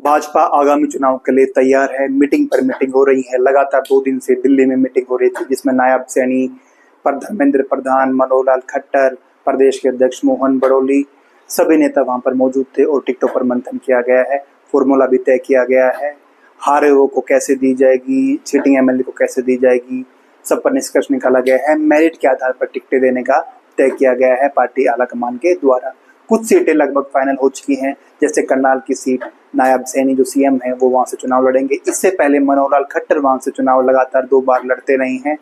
भाजपा आगामी चुनाव के लिए तैयार है। मीटिंग पर मीटिंग हो रही है। लगातार 2 दिन से दिल्ली में मीटिंग हो रही थी, जिसमें नायब सैनी, धर्मेंद्र प्रधान, मनोहर लाल खट्टर, प्रदेश के अध्यक्ष मोहन बड़ौली, सभी नेता वहां पर मौजूद थे और टिकटों पर मंथन किया गया है। फॉर्मूला भी तय किया गया है। हारे हुए को कैसे दी जाएगी, सीटिंग एमएलए को कैसे दी जाएगी, सब पर निष्कर्ष निकाला गया है। मेरिट के आधार पर टिकटें देने का तय किया गया है पार्टी आलाकमान के द्वारा। कुछ सीटें लगभग फाइनल हो चुकी हैं, जैसे करनाल की सीट नायब सैनी जो सीएम है वो वहां से चुनाव लड़ेंगे। इससे पहले मनोहर लाल खट्टर वहां से चुनाव लगातार 2 बार लड़ते रहे हैं।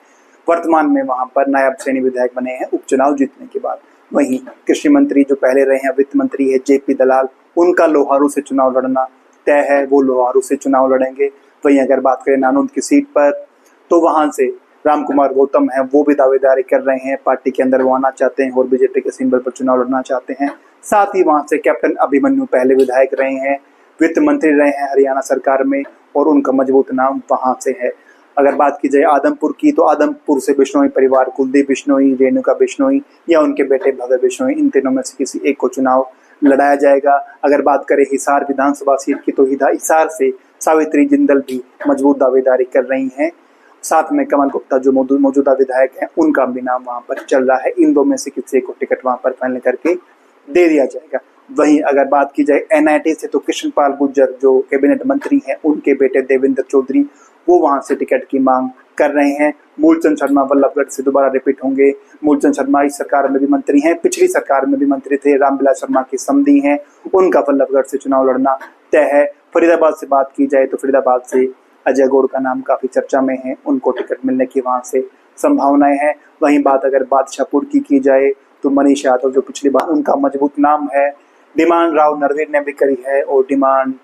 वर्तमान में वहां पर नायब सैनी विधायक बने हैं उपचुनाव जीतने के बाद। वहीं कृषि मंत्री जो पहले रहे हैं, वित्त मंत्री है जेपी दलाल, उनका लोहारू से चुनाव लड़ना तय है, वो लोहारू से चुनाव लड़ेंगे। वहीं अगर बात करें नानौद की सीट पर, तो वहां से रामकुमार गौतम है, वो भी दावेदारी कर रहे हैं। पार्टी के अंदर वो आना चाहते हैं और बीजेपी के सिंबल पर चुनाव लड़ना चाहते हैं। साथ ही वहां से कैप्टन अभिमन्यु पहले विधायक रहे हैं, वित्त मंत्री रहे हैं हरियाणा सरकार में, और उनका मजबूत नाम वहां से है। अगर बात की जाए आदमपुर की, तो आदमपुर से बिश्नोई परिवार, कुलदीप बिश्नोई, रेणुका बिश्नोई या उनके बेटे भव्य बिश्नोई, इन तीनों में से किसी एक को चुनाव लड़ाया जाएगा। अगर बात करें हिसार विधानसभा सीट की, तो हिसार से सावित्री जिंदल भी मजबूत दावेदारी कर रही हैं। साथ में कमल गुप्ता जो मौजूदा विधायक हैं, उनका भी नाम वहां पर चल रहा है। इन दो में से किसी एक को टिकट वहां पर फाइनल करके दे दिया जाएगा। वहीं अगर बात की जाए एनआईटी से, तो कृष्णपाल गुर्जर जो कैबिनेट मंत्री हैं, उनके बेटे देवेंद्र चौधरी वो वहां से टिकट की मांग कर रहे हैं। मूलचंद शर्मा वल्लभगढ़ से दोबारा रिपीट होंगे। मूलचंद शर्मा इस सरकार में भी मंत्री हैं, पिछली सरकार में भी मंत्री थे, रामविलास शर्मा की समधी हैं, उनका वल्लभगढ़ से चुनाव लड़ना तय है। फरीदाबाद से बात की जाए, तो फरीदाबाद से अजय गौड़ का नाम काफी चर्चा में है, उनको टिकट मिलने की वहां से संभावनाएं हैं। वहीं बात अगर बादशाहपुर की जाए, तो मनीष यादव जो पिछली बार, उनका मजबूत नाम है। डिमांड राव नरवीर ने भी करी है, और डिमांड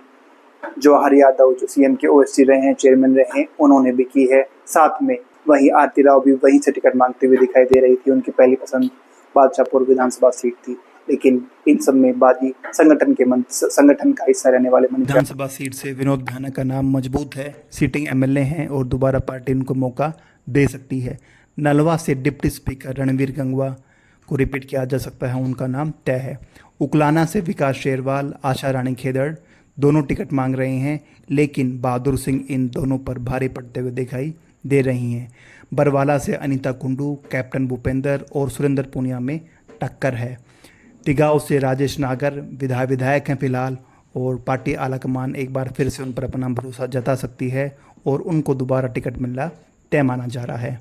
जवाहर यादव जो सीएम के ओएसडी रहे हैं, चेयरमैन रहे हैं, उन्होंने भी की है। साथ में वहीं आरती राव भी वहीं से टिकट मांगते हुए दिखाई दे रही थी। उनकी पहली पसंद बादशाहपुर विधानसभा सीट थी, लेकिन इन सब में बाजी संगठन का हिस्सा रहने वाले विधानसभा सीट से विनोद भाना का नाम मजबूत है, सीटिंग एमएलए हैं और दोबारा पार्टी उनको मौका दे सकती है। नलवा से डिप्टी स्पीकर रणवीर गंगवा को रिपीट किया जा सकता है, उनका नाम तय है। उकलाना से विकास शेरवाल, आशा रानी खेदड़ दोनों टिकट मांग रहे हैं, लेकिन बहादुर सिंह इन दोनों पर भारी पड़ते हुए दिखाई दे रही हैं। बरवाला से अनीता कुंडू, कैप्टन भूपेंद्र और सुरेंद्र पूनिया में टक्कर है। तिगांव से राजेश नागर विधायक हैं फिलहाल, और पार्टी आलाकमान एक बार फिर से उन पर अपना भरोसा जता सकती है और उनको दोबारा टिकट मिलना तय माना जा रहा है।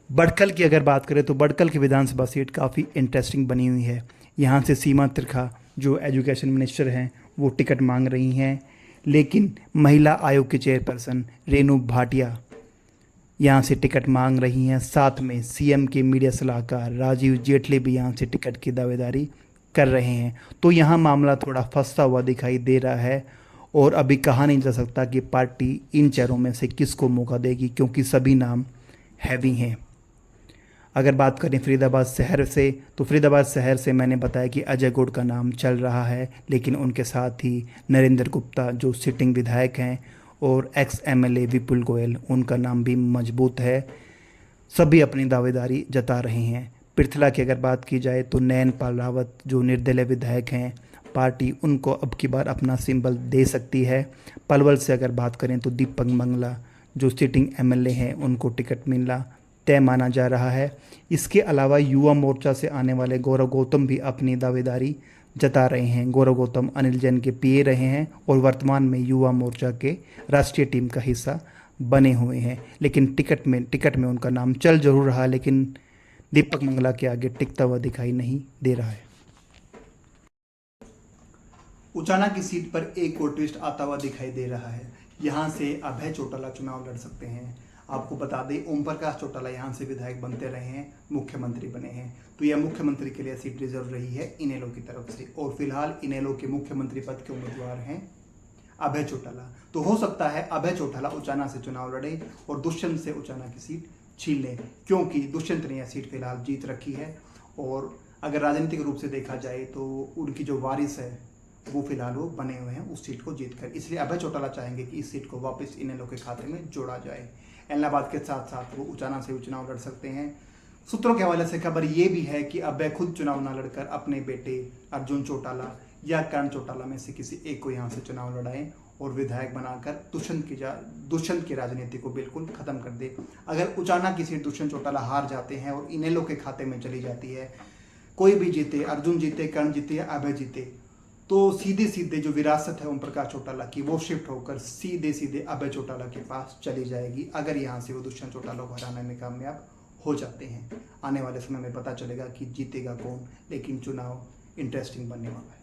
बड़कल की अगर बात करें, तो बड़कल की विधानसभा सीट काफ़ी इंटरेस्टिंग बनी हुई है। यहाँ से सीमा त्रिखा जो एजुकेशन मिनिस्टर हैं, वो टिकट मांग रही हैं, लेकिन महिला आयोग की चेयरपर्सन रेणु भाटिया यहाँ से टिकट मांग रही हैं। साथ में सीएम के मीडिया सलाहकार राजीव जेटली भी यहाँ से टिकट की दावेदारी कर रहे हैं। तो यहाँ मामला थोड़ा फंसा हुआ दिखाई दे रहा है, और अभी कहा नहीं जा सकता कि पार्टी इन चेहरों में से किसको मौका देगी, क्योंकि सभी नाम हैवी हैं। अगर बात करें फरीदाबाद शहर से, तो फरीदाबाद शहर से मैंने बताया कि अजय गौड़ का नाम चल रहा है, लेकिन उनके साथ ही नरेंद्र गुप्ता जो सिटिंग विधायक हैं और एक्स एमएलए विपुल गोयल, उनका नाम भी मजबूत है। सभी अपनी दावेदारी जता रहे हैं। पृथला की अगर बात की जाए, तो नयनपाल रावत जो निर्दलीय विधायक हैं, पार्टी उनको अब की बार अपना सिंबल दे सकती है। पलवल से अगर बात करें, तो दीपक मंगला जो सिटिंग एमएलए हैं, उनको टिकट मिलना तय माना जा रहा है। इसके अलावा युवा मोर्चा से आने वाले गौरव गौतम भी अपनी दावेदारी जता रहे हैं। गौरव गौतम अनिल जैन के पीए रहे हैं और वर्तमान में युवा मोर्चा के राष्ट्रीय टीम का हिस्सा बने हुए हैं, लेकिन टिकट में उनका नाम चल जरूर रहा, लेकिन दीपक मंगला के आगे टिकता हुआ दिखाई नहीं दे रहा है। उचाना की सीट पर एक और ट्विस्ट आता हुआ दिखाई दे रहा है। यहाँ से अभय चौटाला चुनाव लड़ सकते हैं। आपको बता दें, ओम प्रकाश चौटाला यहाँ से विधायक बनते रहे हैं, मुख्यमंत्री बने हैं, तो यह मुख्यमंत्री के लिए सीट रिजर्व रही है इनेलो की तरफ से, और फिलहाल इनेलो के मुख्यमंत्री पद के उम्मीदवार हैं अभय चौटाला। तो हो सकता है अभय चौटाला उचाना से चुनाव लड़े और दुष्यंत से उचाना की सीट छीन लें, क्योंकि दुष्यंत ने यह सीट फिलहाल जीत रखी है। और अगर राजनीतिक रूप से देखा जाए, तो उनकी जो वारिस है वो फिलहाल वो बने हुए हैं उस सीट को जीतकर, इसलिए अभय चौटाला चाहेंगे कि इस सीट को वापस इनेलो के खाते में जोड़ा जाए। इलाहाबाद के साथ साथ वो उचाना से चुनाव लड़ सकते हैं। सूत्रों के हवाले से खबर ये भी है कि अभय खुद चुनाव न लड़कर अपने बेटे अर्जुन चौटाला या कर्ण चौटाला में से किसी एक को यहाँ से चुनाव लड़ाएं और विधायक बनाकर दुष्यंत की राजनीति को बिल्कुल खत्म कर दे। अगर उचाना किसी दुष्यंत चौटाला हार जाते हैं और इनेलो के खाते में चली जाती है, कोई भी जीते, अर्जुन जीते, कर्ण जीते या अभय जीते, तो सीधे सीधे जो विरासत है ओम प्रकाश चौटाला की वो शिफ्ट होकर सीधे सीधे अभय चौटाला के पास चली जाएगी, अगर यहाँ से वो दुष्यंत चौटाला को हराने में कामयाब हो जाते हैं। आने वाले समय में पता चलेगा कि जीतेगा कौन, लेकिन चुनाव इंटरेस्टिंग बनने वाला है।